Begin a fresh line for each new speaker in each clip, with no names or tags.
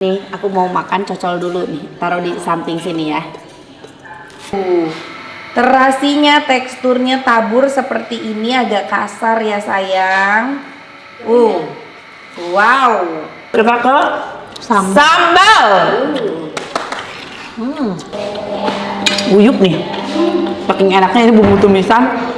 Nih, aku mau makan cocol dulu nih. Taruh di samping sini ya. Terasinya, teksturnya tabur seperti ini, agak kasar ya sayang. Wow. Kita ke sambal. Guyup nih. Saking enaknya ini bumbu tumisan.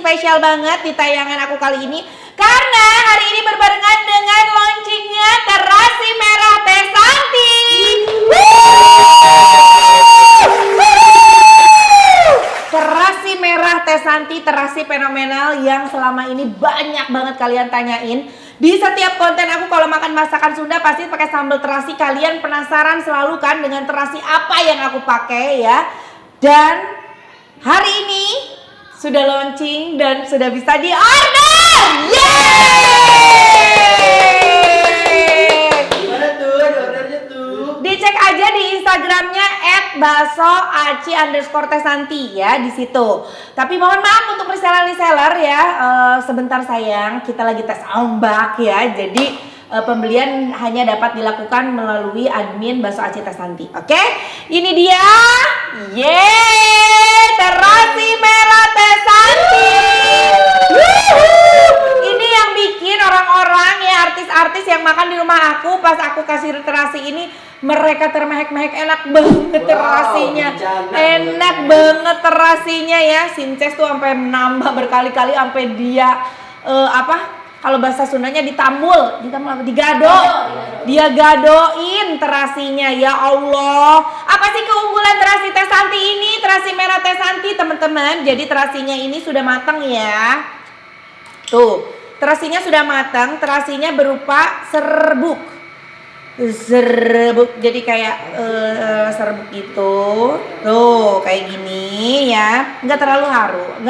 Spesial banget di tayangan aku kali ini karena hari ini berbarengan dengan launchingnya terasi merah Teh Santi. Terasi merah Teh Santi, terasi fenomenal yang selama ini banyak banget kalian tanyain. Di setiap konten aku kalau makan masakan Sunda pasti pakai sambal terasi. Kalian penasaran selalu kan dengan terasi apa yang aku pakai ya. Dan hari ini sudah launching dan sudah bisa di-order. Yeay!
Gimana tuh ordernya tuh?
Dicek aja di Instagramnya @baso_aci_tesanti ya di situ. Tapi mohon maaf untuk reseller ya, sebentar sayang, kita lagi tes ombak ya. Jadi pembelian hanya dapat dilakukan melalui admin Baso Aci Tesanti. Oke? Ini dia. Yeay! Terasi merah Teh Santi. Ini yang bikin orang-orang ya, artis-artis yang makan di rumah aku pas aku kasih terasi ini, mereka termehek-mehek. Enak banget terasinya. Enak banget terasinya ya. Sinces tuh sampai menambah berkali-kali sampai dia kalau bahasa Sundanya ditambul apa? Digado. Dia gadoin terasinya, ya Allah. Apa sih keunggulan terasi Teh Santi ini? Terasi merah Teh Santi, teman-teman. Jadi terasinya ini sudah matang ya. Tuh, terasinya sudah matang. Terasinya berupa serbuk. Jadi kayak serbuk gitu. Tuh, kayak gini ya. Nggak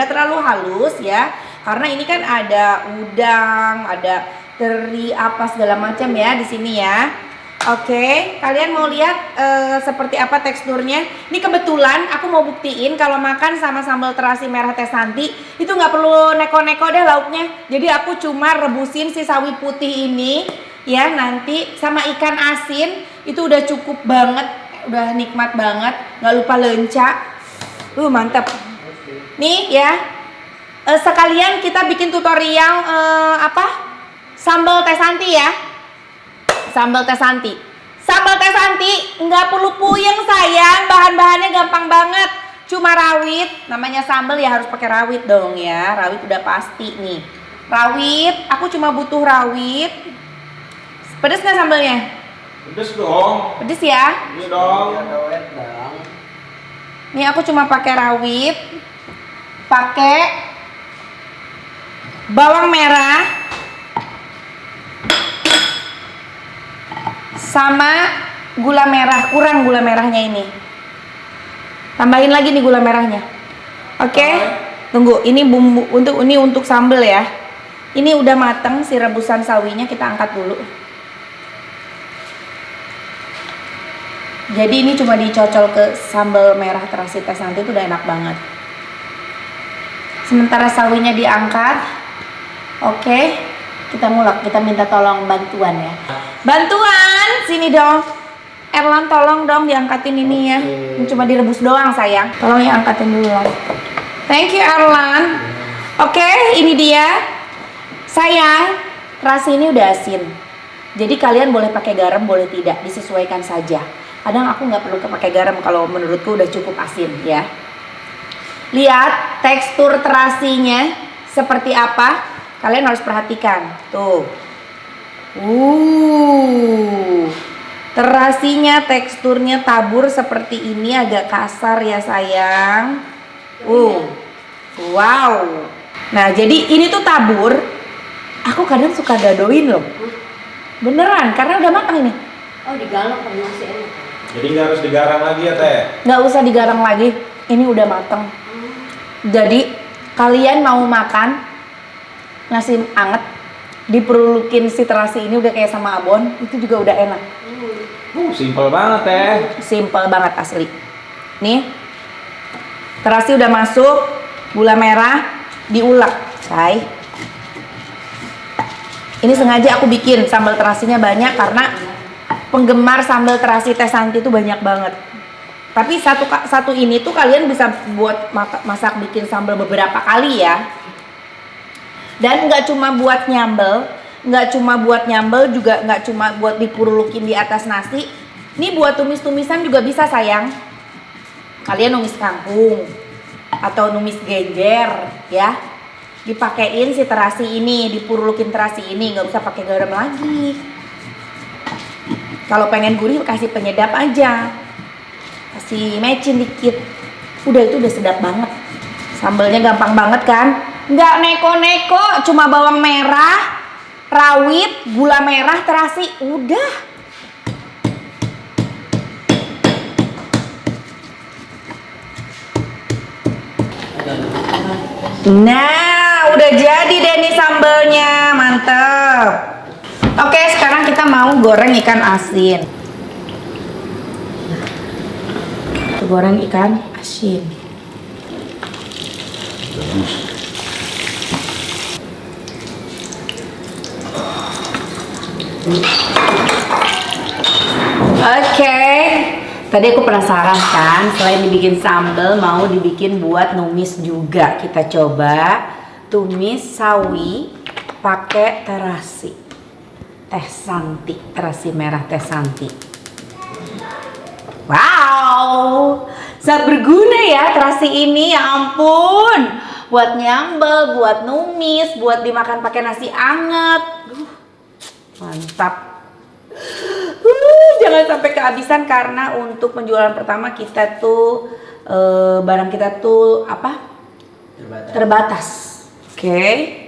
terlalu halus ya. Karena ini kan ada udang, ada teri apa segala macam ya di sini ya. Oke, kalian mau lihat seperti apa teksturnya? Ini kebetulan aku mau buktiin kalau makan sama sambal terasi merah Teh Santi itu nggak perlu neko-neko deh lauknya. Jadi aku cuma rebusin si sawi putih ini ya, nanti sama ikan asin itu udah cukup banget, udah nikmat banget. Nggak lupa lenca, mantap. Nih ya. Sekalian kita bikin tutorial sambal Teh Santi ya. Sambal Teh Santi nggak perlu puyeng sayang, bahan-bahannya gampang banget, cuma rawit. Namanya sambal ya harus pakai rawit dong ya, rawit udah pasti nih. Rawit, aku cuma butuh rawit. Pedes nggak sambalnya?
Pedes dong.
Pedes ya?
Iya dong.
Nih aku cuma pakai rawit, pakai bawang merah sama gula merah, kurang gula merahnya ini. Tambahin lagi nih gula merahnya. Oke? Tunggu, ini bumbu untuk sambal ya. Ini udah mateng si rebusan sawinya, kita angkat dulu. Jadi ini cuma dicocol ke sambal merah terasi Teh Santi itu udah enak banget. Sementara sawinya diangkat. Oke, kita mulak, kita minta tolong bantuan ya. Bantuan, sini dong. Erlan tolong dong diangkatin ini ya. Ini cuma direbus doang sayang. Tolong ya angkatin dulu lah. Thank you Erlan. Oke, ini dia. Sayang, terasi ini udah asin. Jadi kalian boleh pakai garam, boleh tidak, disesuaikan saja. Kadang aku nggak perlu pakai garam kalau menurutku udah cukup asin ya. Lihat tekstur terasinya seperti apa. Kalian harus perhatikan. Tuh. Terasinya, teksturnya tabur seperti ini, agak kasar ya sayang. Wow. Nah, jadi ini tuh tabur. Aku kadang suka gadoin loh. Beneran, karena udah matang ini.
Oh, digalak masih enak.
Jadi nggak harus digarang lagi ya Teh?
Nggak usah digarang lagi, ini udah mateng. Jadi kalian mau makan nasi anget diperlukin si terasi ini udah kayak sama abon, itu juga udah enak.
Simple banget Teh.
Simple banget asli. Nih, terasi udah masuk, gula merah diulek, say. Ini sengaja aku bikin sambal terasinya banyak karena penggemar sambal terasi Teh Santi itu banyak banget. Tapi satu ini tuh kalian bisa buat masak bikin sambal beberapa kali ya. Dan nggak cuma buat nyambel, juga nggak cuma buat dipurulukin di atas nasi. Ini buat tumis-tumisan juga bisa sayang. Kalian numis kangkung atau numis genjer ya. Dipakein si terasi ini, dipurulukin terasi ini, nggak usah pakai garam lagi. Kalau pengen gurih kasih penyedap aja. Kasih mecin dikit. Udah itu udah sedap banget. Sambalnya gampang banget kan? Nggak neko-neko, cuma bawang merah, rawit, gula merah, terasi, udah. Nah, udah jadi deh nih sambalnya, mantep. Oke, sekarang kita mau goreng ikan asin. Goreng ikan asin. Oke, tadi aku penasaran kan, selain dibikin sambal mau dibikin buat numis juga. Kita coba tumis sawi pakai terasi Teh Santi, terasi merah Teh Santi. Wow, sangat berguna ya terasi ini, ya ampun. Buat nyambel, buat numis, buat dimakan pakai nasi anget. Mantap. Jangan sampai kehabisan karena untuk penjualan pertama kita tuh barang kita tuh apa? Terbatas. Oke.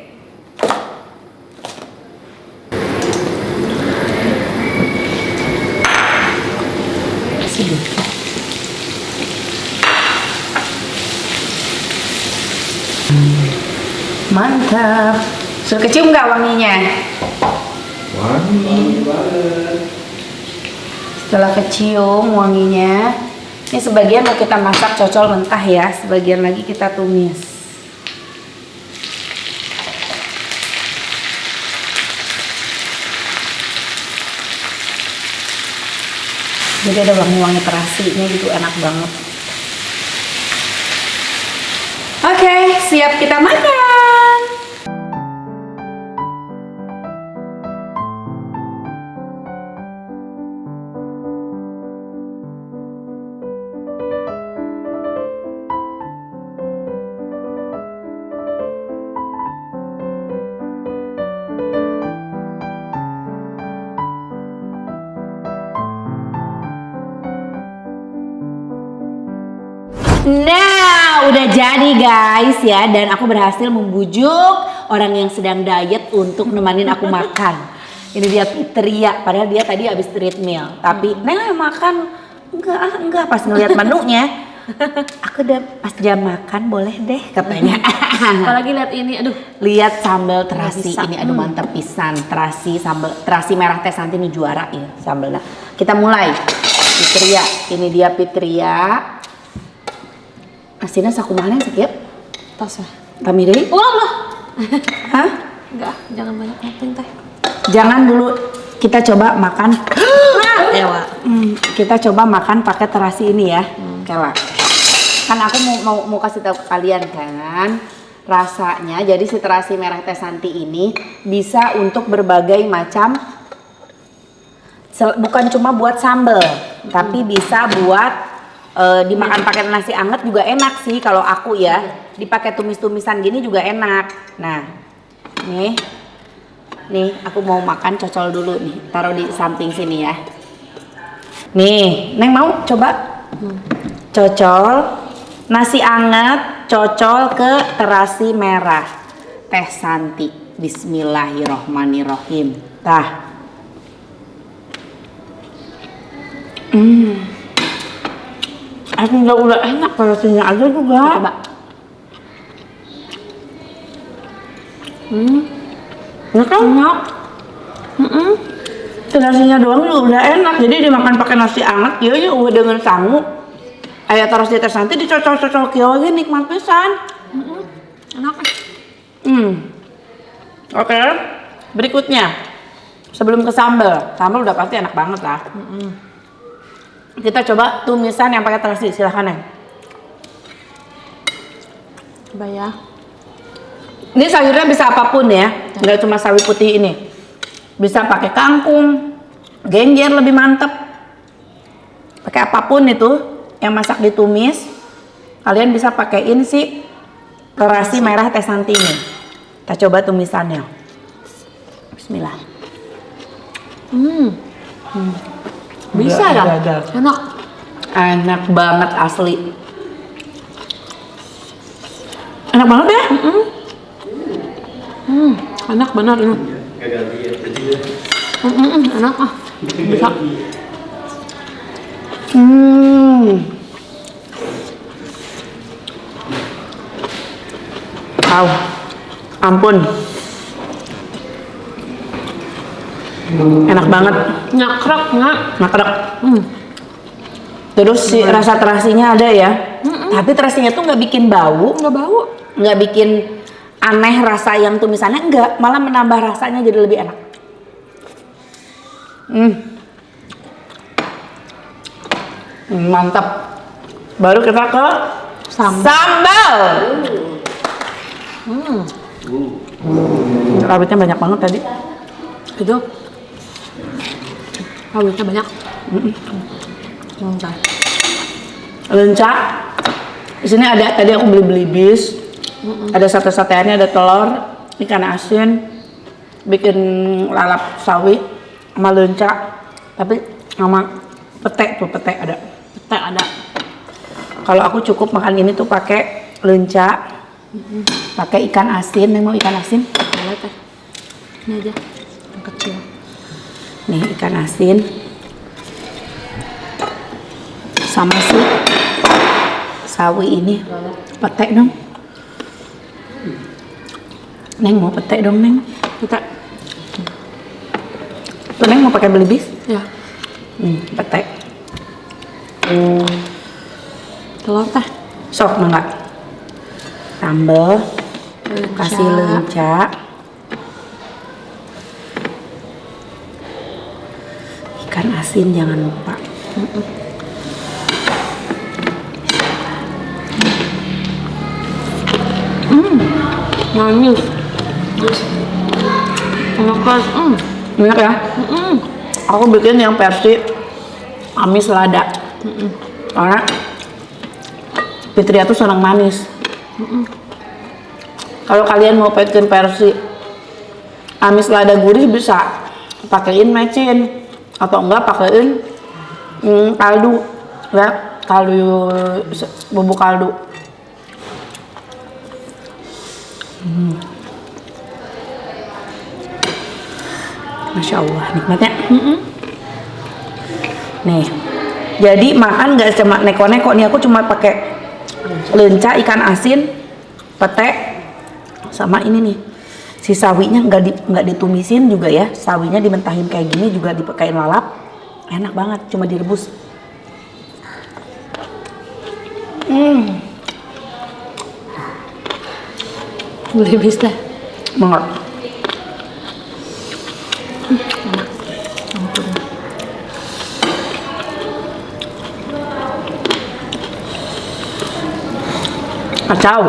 Mantap. Sudah kecium nggak wanginya?
Wangi banget.
Setelah kecium wanginya, ini sebagian mau kita masak cocol mentah ya, sebagian lagi kita tumis. Jadi ada wangi-wangi terasinya gitu, enak banget. Oke, siap kita makan. Nah, udah jadi guys ya, dan aku berhasil membujuk orang yang sedang diet untuk nemenin aku makan. Ini dia Fitria, padahal dia tadi habis treadmill. Tapi Neng makan enggak pas ngeliat menunya. Aku udah pas jam makan boleh deh katanya.
Apalagi lihat ini, aduh.
Lihat sambal terasi ini, aduh mantap pisan. Terasi sambal terasi merah Teh Santi ini juara ya sambalnya. Kita mulai. Fitria, ini dia Fitria. Asinnya sakumaha setiap
Tas lah.
kami deh.
Allah.
Hah?
Enggak, jangan banyak ngomong teh.
Jangan dulu, kita coba makan.
Ewa.
Kita coba makan pakai terasi ini ya, Kela. Kan aku mau kasih tahu ke kalian kan, rasanya. Jadi si terasi merah Teh Santi ini bisa untuk berbagai macam, bukan cuma buat sambal, tapi bisa buat dimakan pakai nasi anget juga enak sih kalau aku ya. Dipakai tumis-tumisan gini juga enak. Nah, nih aku mau makan cocol dulu nih. Taruh di samping sini ya. Nih, Neng mau coba cocol nasi anget cocol ke terasi merah Teh Santi. Bismillahirrohmanirrohim. Tah. Asin udah enak, rasanya aja juga.
Coba.
Ini kan enak. Nasinya doang juga udah enak, jadi dimakan pakai nasi anget, kieu nya udah dengan sangu. Aya terus di tes nanti dicocok-cocok kieu lagi nikmat pisan.
Enak.
Oke, berikutnya sebelum ke sambal udah pasti enak banget lah. Kita coba tumisan yang pakai terasi, silahkan Neng.
Coba ya.
Ini sayurnya bisa apapun ya, nggak cuma sawi putih ini. Bisa pakai kangkung, genjer lebih mantep. Pakai apapun itu yang masak ditumis. Kalian bisa pakaiin si terasi merah teh santi ini. Kita coba tumisannya. Bismillah.
Bisa ya? Enak.
Enak banget asli. Enak banget ya?
Enak benar ini. Enak ah. Bisa.
Wow, ampun. Enak banget.
Nyakrek nggak?
Makrek. Terus si rasa terasinya ada ya. Tapi terasinya tuh nggak bikin bau,
Nggak bau.
nggak bikin aneh rasa yang tumisannya, enggak, malah menambah rasanya jadi lebih enak. Mantap. Baru kita ke sambal. Rawitnya banyak banget tadi.
Itu. Rawitnya banyak. Mantap.
Lenca. Di sini ada, tadi aku beli bis. Ada sate-sateannya, ada telur, ikan asin, bikin lalap sawi sama lenca. Tapi sama pete tuh, pete ada.
Pete ada.
Kalau aku cukup makan ini tuh pakai lenca, pakai ikan asin. Neng mau ikan asin?
Boleh teh. Ini aja. Yang kecil.
Nih ikan asin. Sama si sawi ini. Pete dong. Neng mau pete dong Neng.
Pete.
Tuh Neng mau pakai beli bis?
Ya.
Pete.
Telur teh.
Sok enggak? Sambal. Kasih lenca. Ikan asin jangan lupa.
Manis. Enak guys.
Enak ya? Aku bikin yang versi amis lada. Karena Fitria tuh senang manis. Kalau kalian mau bikin versi amis lada gurih bisa pakein mecin atau enggak pakein kaldu ya, kaldu bubuk kaldu. Masya Allah, nikmatnya. Nih, jadi makan gak cuma neko-neko nih, aku cuma pakai lenca, ikan asin, pete, sama ini nih. Si sawinya nggak ditumisin juga ya, sawinya dimentahin kayak gini juga dipakein lalap, enak banget, cuma direbus.
Beli bis teh.
Banget. Kacau.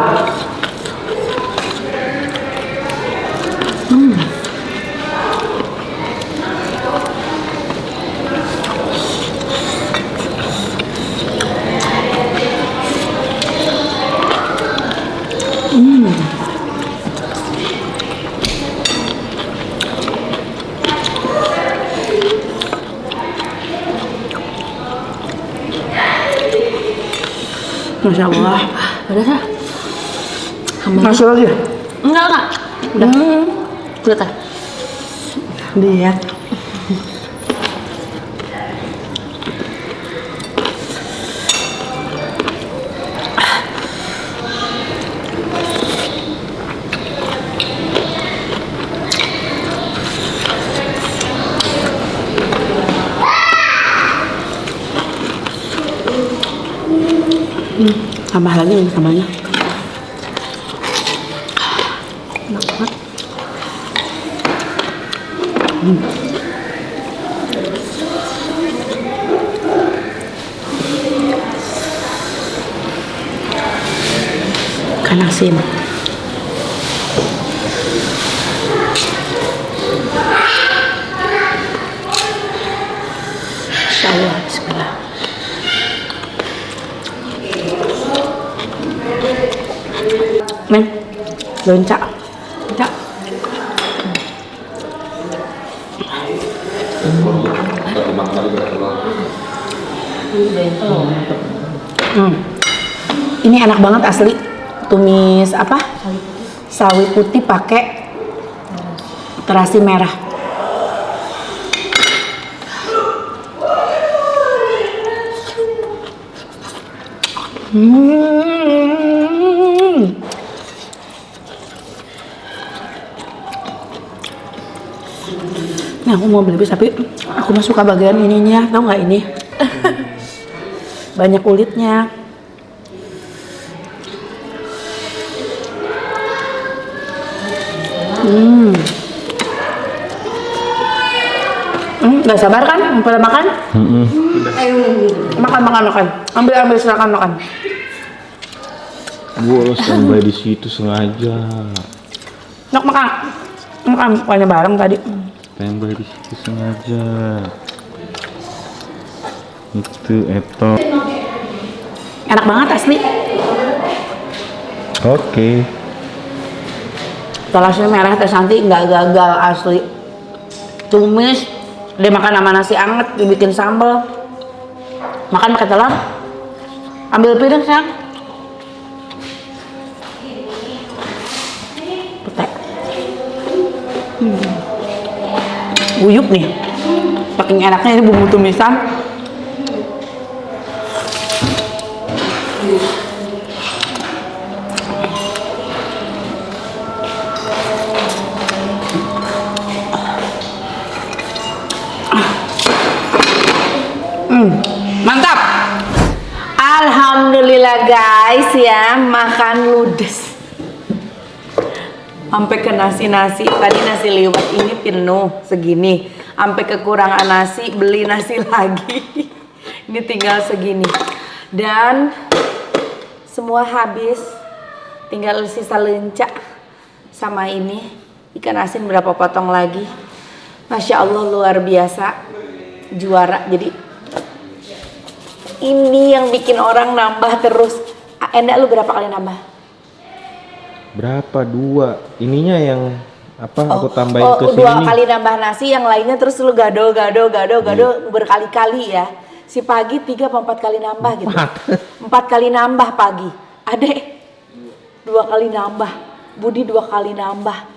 Masya Allah.
Udah kah?
Masih lagi?
Enggak. Udah. Udah teh.
Lihat.
Tambah lagi nih sambalnya. Enak banget. Ikan asin. Insyaallah, bismillah. Neng, lonca. Lonca. Ini enak banget asli. Tumis apa? Sawi putih pakai terasi merah. Nah, aku mau beli bis tapi aku mah suka bagian ininya, tau nggak ini? Banyak kulitnya. Nggak sabar kan? Pada makan? Makan. Ambil silakan makan.
Gua standby di situ sengaja.
Nok makan. Bukannya bareng tadi.
Standby di situ sengaja. Itu eto.
Enak banget asli.
Oke.
Terasi merah Teh Santi nggak gagal asli. Tumis, dimakan sama nasi anget, dibikin sambal. Makan pakai telur. Ambil piring sayang. Petek. Guyup nih. Saking enaknya ini bumbu tumisan. Mantap. Alhamdulillah guys ya, makan ludes. Sampai ke nasi. Tadi nasi liwet ini penuh segini. Sampai kekurangan nasi, beli nasi lagi. Ini tinggal segini. Dan semua habis. Tinggal sisa lenca sama ini. Ikan asin berapa potong lagi. Masya Allah luar biasa. Juara. Jadi ini yang bikin orang nambah terus. Enda, lu berapa kali nambah?
Berapa? 2. Ininya yang apa? Aku tambahin ke sini.
2 kali nambah nasi, yang lainnya terus lu gado berkali-kali ya. Si Pagi 3 atau 4 kali nambah gitu. 4 kali nambah Pagi. Adek 2 kali nambah. Budi 2 kali nambah.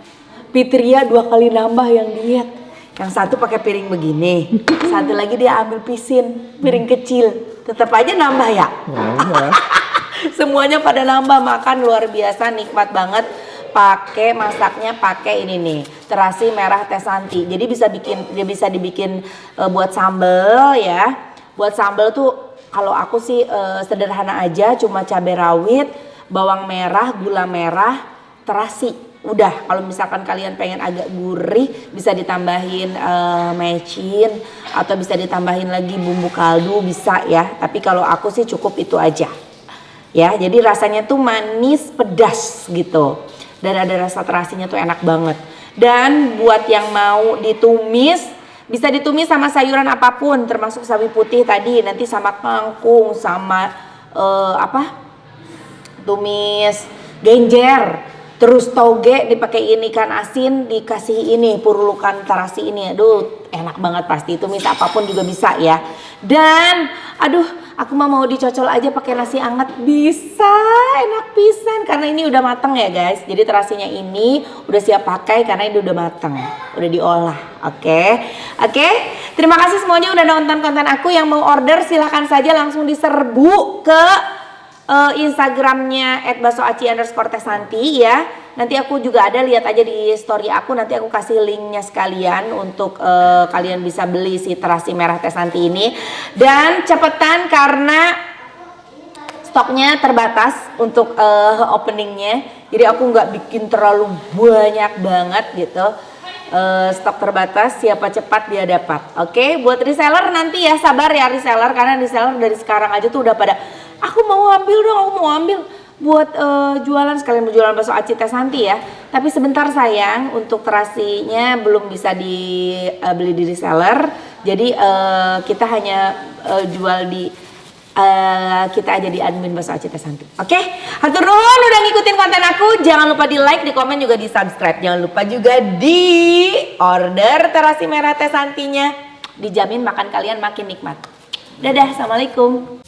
Fitria 2 kali nambah yang diet. Yang satu pakai piring begini, satu lagi dia ambil piring kecil, tetap aja nambah ya. Semuanya pada nambah, makan luar biasa, nikmat banget. Masaknya pakai ini nih, terasi merah Teh Santi. Jadi bisa dibikin buat sambel ya. Buat sambel tuh kalau aku sih sederhana aja, cuma cabai rawit, bawang merah, gula merah, terasi. Udah, kalau misalkan kalian pengen agak gurih bisa ditambahin mecin atau bisa ditambahin lagi bumbu kaldu bisa ya. Tapi kalau aku sih cukup itu aja. Ya, jadi rasanya tuh manis pedas gitu. Dan ada rasa terasinya tuh enak banget. Dan buat yang mau ditumis, bisa ditumis sama sayuran apapun termasuk sawi putih tadi, nanti sama kangkung, sama tumis genjer. Terus toge dipakai ikan asin, dikasih ini pururukan terasi ini. Aduh, enak banget pasti. Tumis apapun juga bisa ya. Dan aduh, aku mau dicocol aja pakai nasi anget bisa, enak pisan karena ini udah mateng ya guys. Jadi terasinya ini udah siap pakai karena ini udah mateng, udah diolah. Oke. Terima kasih semuanya udah nonton konten aku. Yang mau order silahkan saja langsung diserbu ke Instagramnya @basoaci_tesanti ya. Nanti aku juga ada, lihat aja di story aku, nanti aku kasih linknya sekalian untuk kalian bisa beli si terasi merah Teh Santi ini. Dan cepetan karena
stoknya terbatas untuk openingnya, jadi aku nggak bikin terlalu banyak banget gitu. Stok terbatas, siapa cepat dia dapat. Oke, buat reseller nanti ya, sabar ya reseller, karena reseller dari sekarang aja tuh udah pada aku mau ambil dong, aku mau ambil buat jualan, sekalian mau jualan bakso aci Teh Santi ya. Tapi sebentar sayang, untuk terasinya belum bisa dibeli di reseller. Jadi kita hanya jual di kita aja di admin bakso aci Teh Santi. Oke? Hatur nuhun udah ngikutin konten aku. Jangan lupa di like, di komen, juga di subscribe. Jangan lupa juga di order terasi merah Teh Santinya. Dijamin makan kalian makin nikmat. Dadah, assalamualaikum.